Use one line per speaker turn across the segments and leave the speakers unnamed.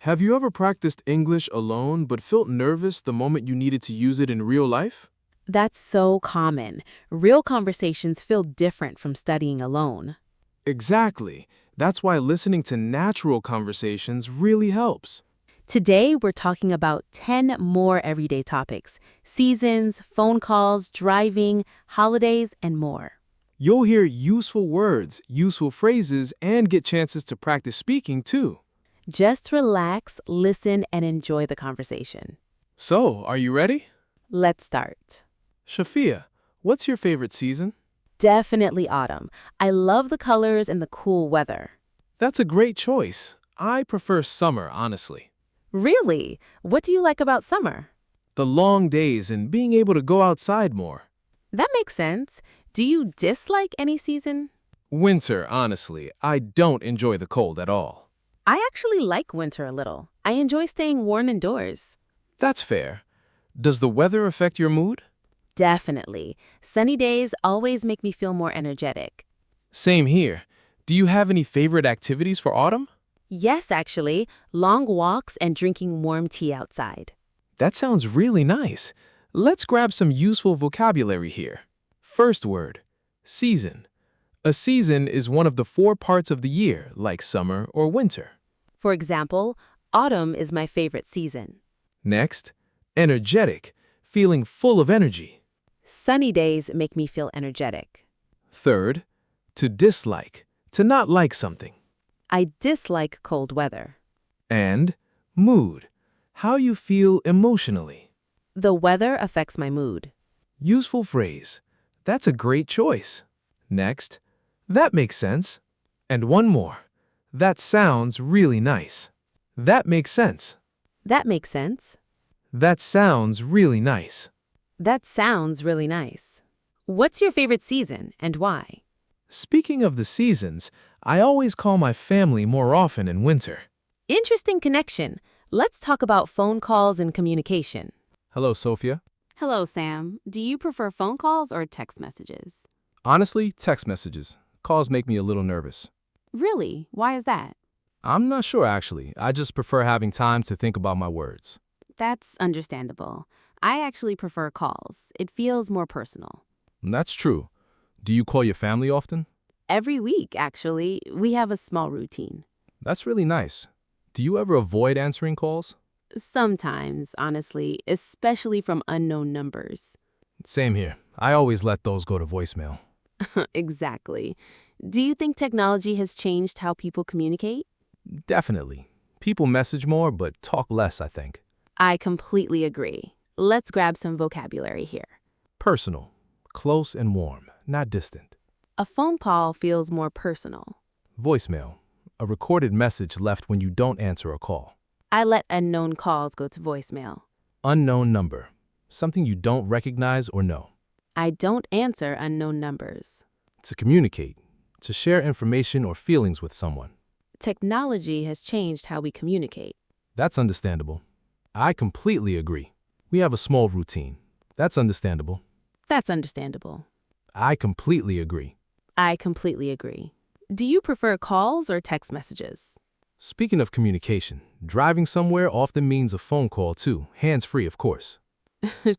Have you ever practiced English alone but felt nervous the moment you needed to use it in real life?
That's so common. Real conversations feel different from studying alone.
Exactly. That's why listening to natural conversations really helps.
Today, we're talking about 10 more everyday topics: seasons, phone calls, driving, holidays, and more.
You'll hear useful words, useful phrases, and get chances to practice speaking too.
Just relax, listen, and enjoy the conversation.
So, are you ready?
Let's start.
Shafia, what's your favorite season?
Definitely autumn. I love the colors and the cool weather.
That's a great choice. I prefer summer, honestly.
Really? What do you like about summer?
The long days and being able to go outside more.
That makes sense. Do you dislike any season?
Winter, honestly, I don't enjoy the cold at all.
I actually like winter a little. I enjoy staying warm indoors.
That's fair. Does the weather affect your mood?
Definitely. Sunny days always make me feel more energetic.
Same here. Do you have any favorite activities for autumn?
Yes, actually, long walks and drinking warm tea outside.
That sounds really nice. Let's grab some useful vocabulary here. First word, season. A season is one of the four parts of the year, like summer or winter.
For example, autumn is my favorite season.
Next, energetic, feeling full of energy.
Sunny days make me feel energetic.
Third, to dislike, to not like something.
I dislike cold weather.
And mood, how you feel emotionally.
The weather affects my mood.
Useful phrase. That's a great choice. Next, that makes sense. And one more. That sounds really nice. That makes sense.
That makes sense.
That sounds really nice.
That sounds really nice. What's your favorite season and why?
Speaking of the seasons, I always call my family more often in winter.
Interesting connection. Let's talk about phone calls and communication.
Hello, Sophia.
Hello, Sam. Do you prefer phone calls or text messages?
Honestly, text messages. Calls make me a little nervous.
Really? Why is that?
I'm not sure, actually. I just prefer having time to think about my words.
That's understandable. I actually prefer calls. It feels more personal.
That's true. Do you call your family often?
Every week, actually, we have a small routine.
That's really nice. Do you ever avoid answering calls?
Sometimes, honestly, especially from unknown numbers.
Same here. I always let those go to voicemail.
Exactly. Do you think technology has changed how people communicate?
Definitely. People message more but talk less, I think.
I completely agree. Let's grab some vocabulary here.
Personal. Close and warm, not distant.
A phone call feels more personal.
Voicemail. A recorded message left when you don't answer a call.
I let unknown calls go to voicemail.
Unknown number. Something you don't recognize or know.
I don't answer unknown numbers.
To communicate. To share information or feelings with someone.
Technology has changed how we communicate.
That's understandable. I completely agree. We have a small routine. That's understandable.
That's understandable.
I completely agree.
I completely agree. Do you prefer calls or text messages?
Speaking of communication, driving somewhere often means a phone call too, hands-free of course.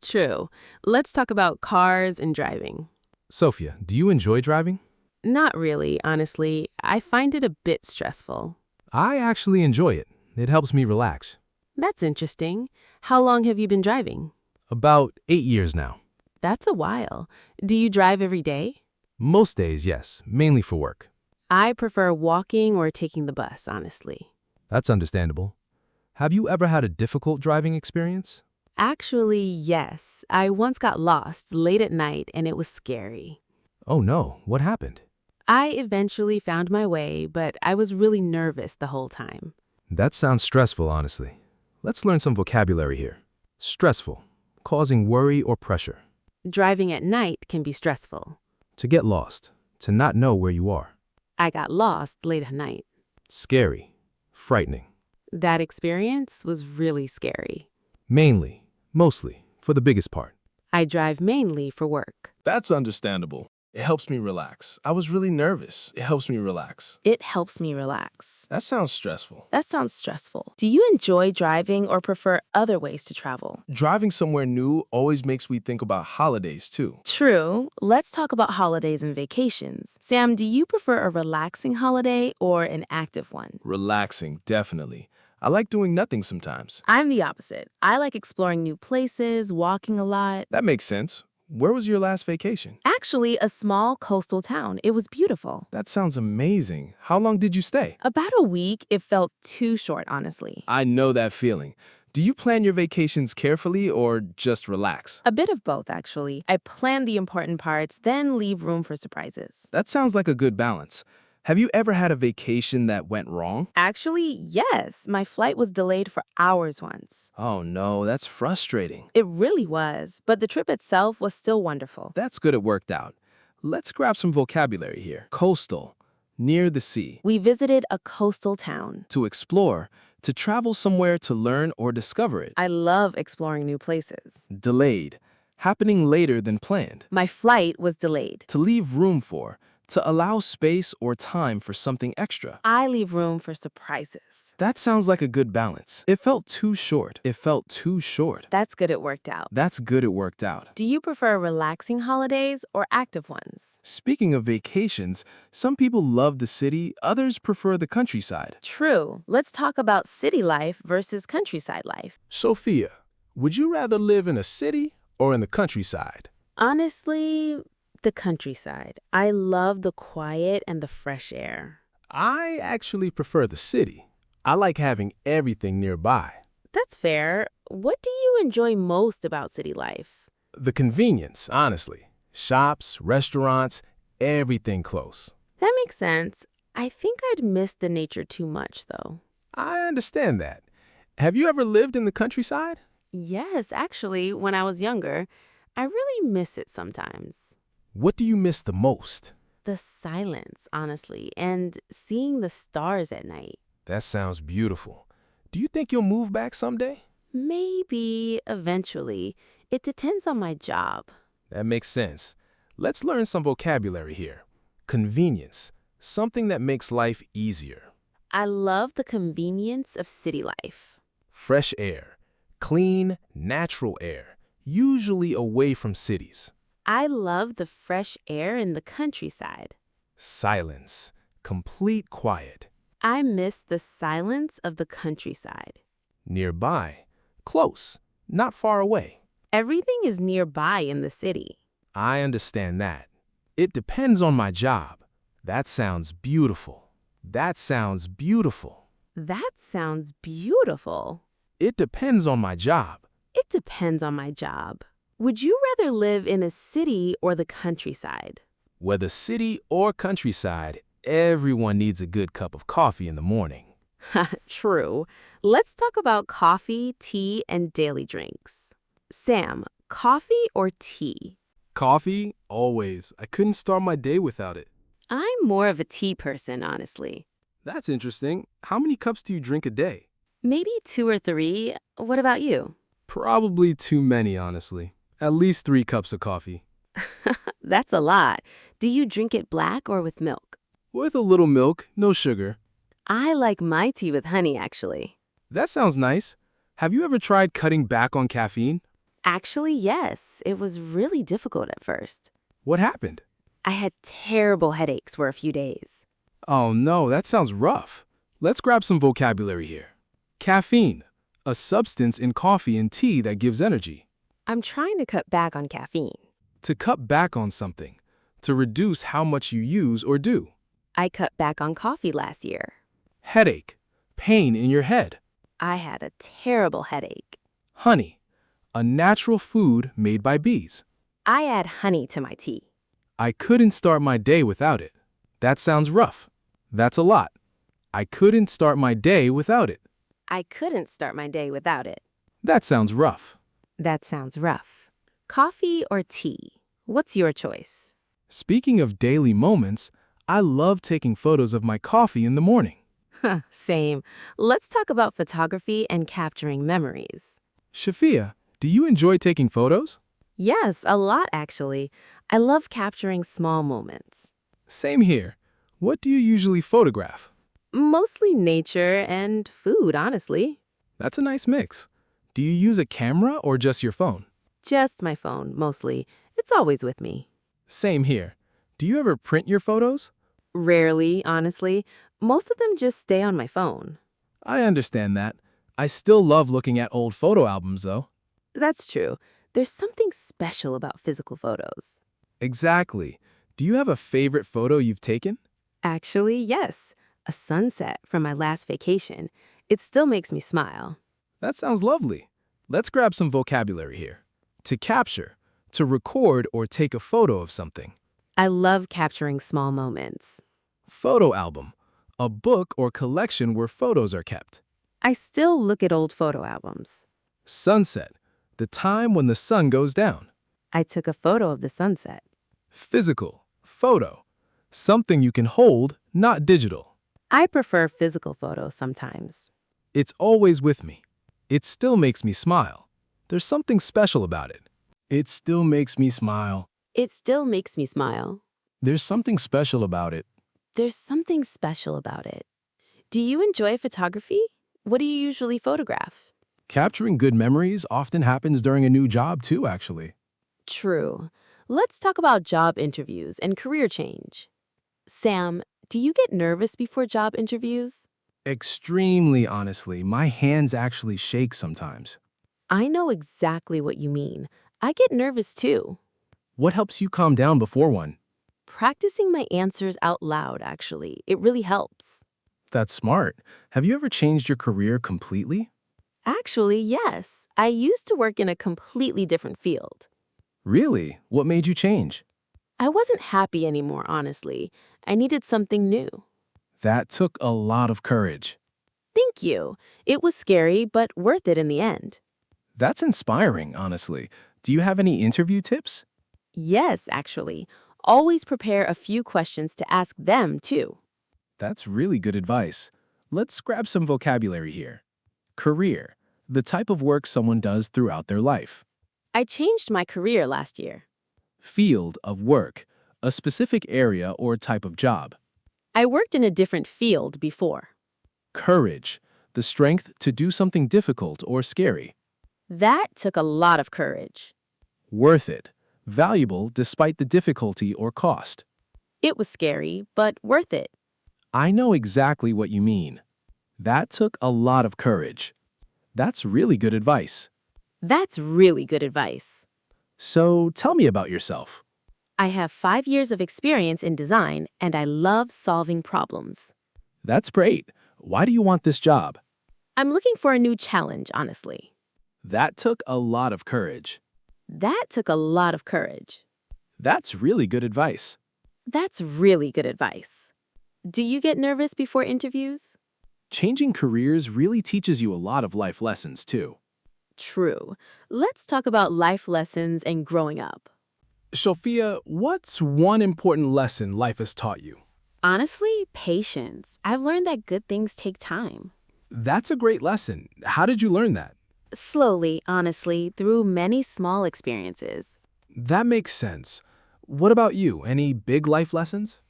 True. Let's talk about cars and driving.
Sophia, do you enjoy driving?
Not really, honestly. I find it a bit stressful.
I actually enjoy it. It helps me relax.
That's interesting. How long have you been driving?
About 8 years now.
That's a while. Do you drive every day?
Most days, yes, mainly for work.
I prefer walking or taking the bus, honestly.
That's understandable. Have you ever had a difficult driving experience?
Actually, yes. I once got lost late at night and it was scary.
Oh no, what happened?
I eventually found my way, but I was really nervous the whole time.
That sounds stressful, honestly. Let's learn some vocabulary here. Stressful, causing worry or pressure.
Driving at night can be stressful.
To get lost, to not know where you are.
I got lost late at night.
Scary, frightening.
That experience was really scary.
Mainly, mostly, for the biggest part.
I drive mainly for work.
That's understandable.
It helps me relax. I was really nervous. It helps me relax.
It helps me relax.
That sounds stressful.
That sounds stressful. Do you enjoy driving or prefer other ways to travel?
Driving somewhere new always makes me think about holidays, too.
True. Let's talk about holidays and vacations. Sam, do you prefer a relaxing holiday or an active one?
Relaxing, definitely. I like doing nothing sometimes.
I'm the opposite. I like exploring new places, walking a lot.
That makes sense. Where was your last vacation?
Actually, a small coastal town. It was beautiful.
That sounds amazing. How long did you stay?
About a week, it felt too short, honestly.
I know that feeling. Do you plan your vacations carefully or just relax?
A bit of both, actually. I plan the important parts, then leave room for surprises.
That sounds like a good balance. Have you ever had a vacation that went wrong?
Actually, yes. My flight was delayed for hours once.
Oh no, that's frustrating.
It really was, but the trip itself was still wonderful.
That's good it worked out. Let's grab some vocabulary here. Coastal, near the sea.
We visited a coastal town.
To explore, to travel somewhere to learn or discover it.
I love exploring new places.
Delayed, happening later than planned.
My flight was delayed.
To leave room for, to allow space or time for something extra.
I leave room for surprises.
That sounds like a good balance. It felt too short. It felt too short.
That's good it worked out.
That's good it worked out.
Do you prefer relaxing holidays or active ones?
Speaking of vacations, some people love the city, others prefer the countryside.
True. Let's talk about city life versus countryside life.
Sophia, would you rather live in a city or in the countryside?
Honestly, the countryside. I love the quiet and the fresh air.
I actually prefer the city. I like having everything nearby.
That's fair. What do you enjoy most about city life?
The convenience, honestly. Shops, restaurants, everything close.
That makes sense. I think I'd miss the nature too much, though.
I understand that. Have you ever lived in the countryside?
Yes, actually, when I was younger, I really miss it sometimes.
What do you miss the most?
The silence, honestly, and seeing the stars at night.
That sounds beautiful. Do you think you'll move back someday?
Maybe eventually. It depends on my job.
That makes sense. Let's learn some vocabulary here. Convenience, something that makes life easier.
I love the convenience of city life.
Fresh air, clean, natural air, usually away from cities.
I love the fresh air in the countryside.
Silence, complete quiet.
I miss the silence of the countryside.
Nearby, close, not far away.
Everything is nearby in the city.
I understand that. It depends on my job. That sounds beautiful. That sounds beautiful.
That sounds beautiful.
It depends on my job.
It depends on my job. Would you rather live in a city or the countryside?
Whether city or countryside, everyone needs a good cup of coffee in the morning.
True. Let's talk about coffee, tea, and daily drinks. Sam, coffee or tea?
Coffee, always. I couldn't start my day without it.
I'm more of a tea person, honestly.
That's interesting. How many cups do you drink a day?
Maybe 2 or 3. What about you?
Probably too many, honestly. At least 3 cups of coffee.
That's a lot. Do you drink it black or with milk?
With a little milk, no sugar.
I like my tea with honey, actually.
That sounds nice. Have you ever tried cutting back on caffeine?
Actually, yes. It was really difficult at first.
What happened?
I had terrible headaches for a few days.
Oh no, that sounds rough. Let's grab some vocabulary here. Caffeine, a substance in coffee and tea that gives energy.
I'm trying to cut back on caffeine.
To cut back on something. To reduce how much you use or do.
I cut back on coffee last year.
Headache, pain in your head.
I had a terrible headache.
Honey, a natural food made by bees.
I add honey to my tea.
I couldn't start my day without it. That sounds rough. That's a lot. I couldn't start my day without it.
I couldn't start my day without it.
That sounds rough.
That sounds rough. Coffee or tea? What's your choice?
Speaking of daily moments, I love taking photos of my coffee in the morning.
Same. Let's talk about photography and capturing memories.
Shafia, do you enjoy taking photos?
Yes, a lot actually. I love capturing small moments.
Same here. What do you usually photograph?
Mostly nature and food, honestly.
That's a nice mix. Do you use a camera or just your phone?
Just my phone, mostly. It's always with me.
Same here. Do you ever print your photos?
Rarely, honestly. Most of them just stay on my phone.
I understand that. I still love looking at old photo albums, though.
That's true. There's something special about physical photos.
Exactly. Do you have a favorite photo you've taken?
Actually, yes. A sunset from my last vacation. It still makes me smile.
That sounds lovely. Let's grab some vocabulary here. To capture, to record or take a photo of something.
I love capturing small moments.
Photo album, a book or collection where photos are kept.
I still look at old photo albums.
Sunset, the time when the sun goes down.
I took a photo of the sunset.
Physical, photo, something you can hold, not digital.
I prefer physical photos sometimes.
It's always with me. It still makes me smile. There's something special about it. It still makes me smile.
It still makes me smile.
There's something special about it.
There's something special about it. Do you enjoy photography? What do you usually photograph?
Capturing good memories often happens during a new job too, actually.
True. Let's talk about job interviews and career change. Sam, do you get nervous before job interviews?
Extremely honestly, my hands actually shake sometimes.
I know exactly what you mean. I get nervous too.
What helps you calm down before one?
Practicing my answers out loud, actually. It really helps.
That's smart. Have you ever changed your career completely?
Actually, yes. I used to work in a completely different field.
Really? What made you change?
I wasn't happy anymore, honestly. I needed something new.
That took a lot of courage.
Thank you. It was scary, but worth it in the end.
That's inspiring, honestly. Do you have any interview tips?
Yes, actually. Always prepare a few questions to ask them, too.
That's really good advice. Let's grab some vocabulary here. Career, the type of work someone does throughout their life.
I changed my career last year.
Field of work, a specific area or type of job.
I worked in a different field before.
Courage, the strength to do something difficult or scary.
That took a lot of courage.
Worth it, valuable despite the difficulty or cost.
It was scary, but worth it.
I know exactly what you mean. That took a lot of courage. That's really good advice.
That's really good advice.
So tell me about yourself.
I have 5 years of experience in design, and I love solving problems.
That's great. Why do you want this job?
I'm looking for a new challenge, honestly.
That took a lot of courage.
That took a lot of courage.
That's really good advice.
That's really good advice. Do you get nervous before interviews?
Changing careers really teaches you a lot of life lessons, too.
True. Let's talk about life lessons and growing up.
Sophia, what's one important lesson life has taught you?
Honestly, patience. I've learned that good things take time.
That's a great lesson. How did you learn that?
Slowly, honestly, through many small experiences.
That makes sense. What about you? Any big life lessons?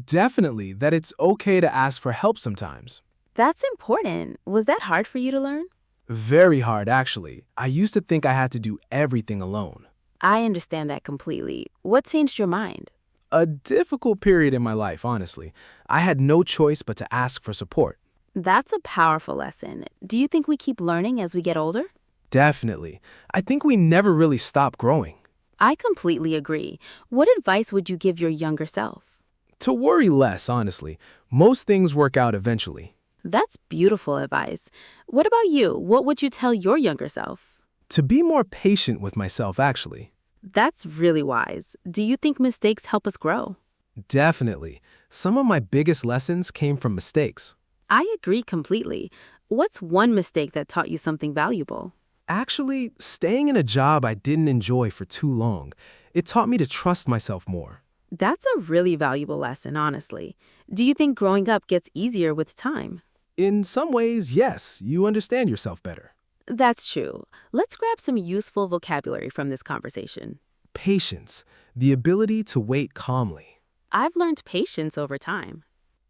Definitely that it's okay to ask for help sometimes.
That's important. Was that hard for you to learn?
Very hard, actually. I used to think I had to do everything alone.
I understand that completely. What changed your mind?
A difficult period in my life, honestly. I had no choice but to ask for support.
That's a powerful lesson. Do you think we keep learning as we get older?
Definitely. I think we never really stop growing.
I completely agree. What advice would you give your younger self?
To worry less, honestly. Most things work out eventually.
That's beautiful advice. What about you? What would you tell your younger self?
To be more patient with myself, actually.
That's really wise. Do you think mistakes help us grow?
Definitely. Some of my biggest lessons came from mistakes.
I agree completely. What's one mistake that taught you something valuable?
Actually, staying in a job I didn't enjoy for too long. It taught me to trust myself more.
That's a really valuable lesson, honestly. Do you think growing up gets easier with time?
In some ways, yes, you understand yourself better.
That's true. Let's grab some useful vocabulary from this conversation.
Patience, the ability to wait calmly.
I've learned patience over time.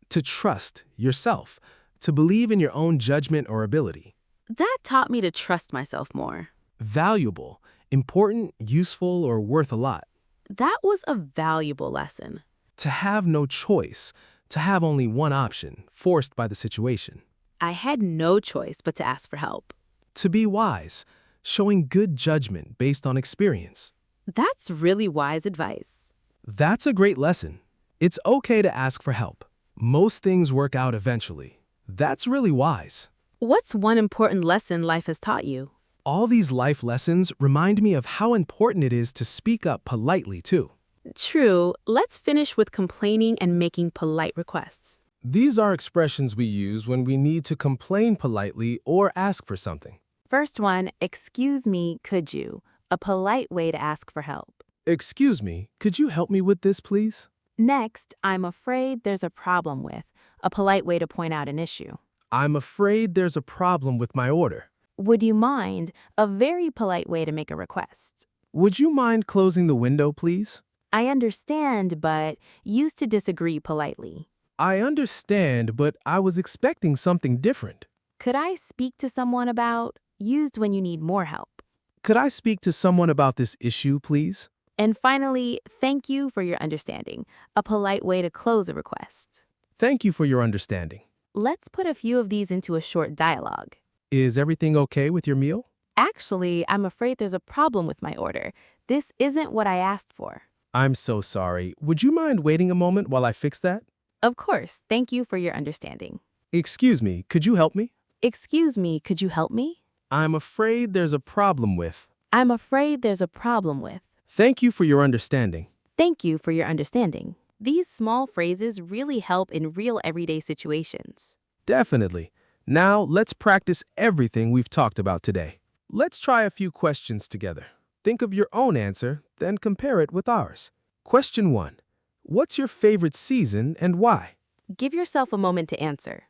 To trust yourself, to believe in your own judgment or ability.
That taught me to trust myself more.
Valuable, important, useful, or worth a lot.
That was a valuable lesson.
To have no choice, to have only one option, forced by the situation.
I had no choice but to ask for help.
To be wise, showing good judgment based on experience.
That's really wise advice.
That's a great lesson. It's okay to ask for help. Most things work out eventually. That's really wise.
What's one important lesson life has taught you?
All these life lessons remind me of how important it is to speak up politely, too.
True. Let's finish with complaining and making polite requests.
These are expressions we use when we need to complain politely or ask for something.
First one, excuse me, could you? A polite way to ask for help.
Excuse me, could you help me with this, please?
Next, I'm afraid there's a problem with. A polite way to point out an issue.
I'm afraid there's a problem with my order.
Would you mind? A very polite way to make a request.
Would you mind closing the window, please?
I understand, but used to disagree politely.
I understand, but I was expecting something different.
Could I speak to someone about? Used when you need more help.
Could I speak to someone about this issue, please?
And finally, thank you for your understanding. A polite way to close a request.
Thank you for your understanding.
Let's put a few of these into a short dialogue.
Is everything okay with your meal?
Actually, I'm afraid there's a problem with my order. This isn't what I asked for.
I'm so sorry. Would you mind waiting a moment while I fix that?
Of course, thank you for your understanding.
Excuse me, could you help me?
Excuse me, could you help me?
I'm afraid there's a problem with.
I'm afraid there's a problem with.
Thank you for your understanding.
Thank you for your understanding. These small phrases really help in real everyday situations.
Definitely. Now let's practice everything we've talked about today. Let's try a few questions together. Think of your own answer, then compare it with ours. Question 1. What's your favorite season and why?
Give yourself a moment to answer.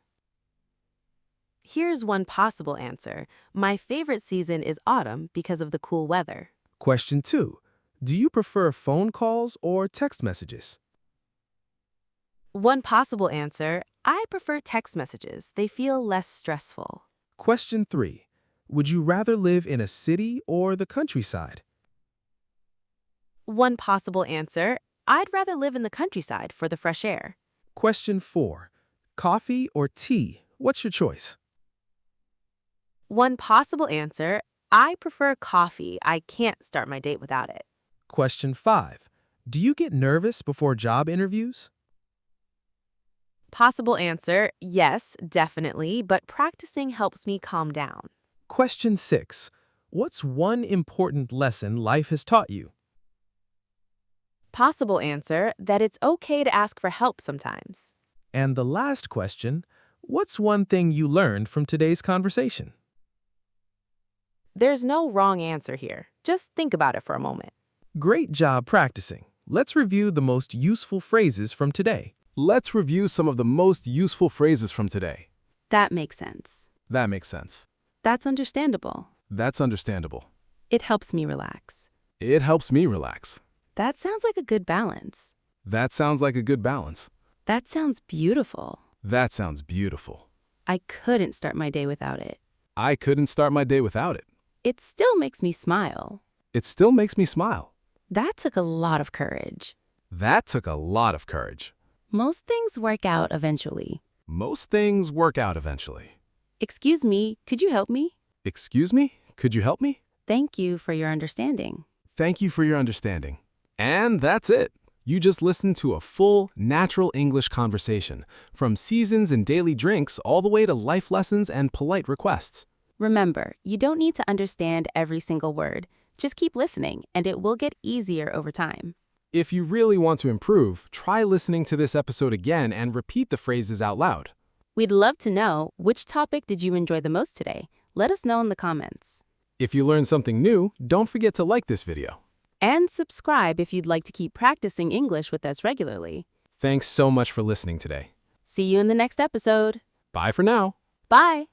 Here's one possible answer. My favorite season is autumn because of the cool weather.
Question 2. Do you prefer phone calls or text messages?
One possible answer. I prefer text messages. They feel less stressful.
Question 3. Would you rather live in a city or the countryside?
One possible answer. I'd rather live in the countryside for the fresh air.
Question 4. Coffee or tea? What's your choice?
One possible answer. I prefer coffee. I can't start my date without it.
Question 5. Do you get nervous before job interviews?
Possible answer. Yes, definitely, but practicing helps me calm down.
Question 6. What's one important lesson life has taught you?
Possible answer. That it's okay to ask for help sometimes.
And the last question. What's one thing you learned from today's conversation?
There's no wrong answer here. Just think about it for a moment.
Great job practicing. Let's review the most useful phrases from today.
Let's review some of the most useful phrases from today.
That makes sense.
That makes sense.
That's understandable.
That's understandable.
It helps me relax.
It helps me relax.
That sounds like a good balance.
That sounds like a good balance.
That sounds beautiful.
That sounds beautiful.
I couldn't start my day without it.
I couldn't start my day without it.
It still makes me smile.
It still makes me smile.
That took a lot of courage.
That took a lot of courage.
Most things work out eventually.
Most things work out eventually.
Excuse me, could you help me?
Excuse me? Could you help me?
Thank you for your understanding.
Thank you for your understanding. And that's it. You just listened to a full, natural English conversation, from seasons and daily drinks all the way to life lessons and polite requests.
Remember, you don't need to understand every single word. Just keep listening, and it will get easier over time.
If you really want to improve, try listening to this episode again and repeat the phrases out loud.
We'd love to know, which topic did you enjoy the most today? Let us know in the comments.
If you learned something new, don't forget to like this video.
And subscribe if you'd like to keep practicing English with us regularly.
Thanks so much for listening today.
See you in the next episode.
Bye for now.
Bye.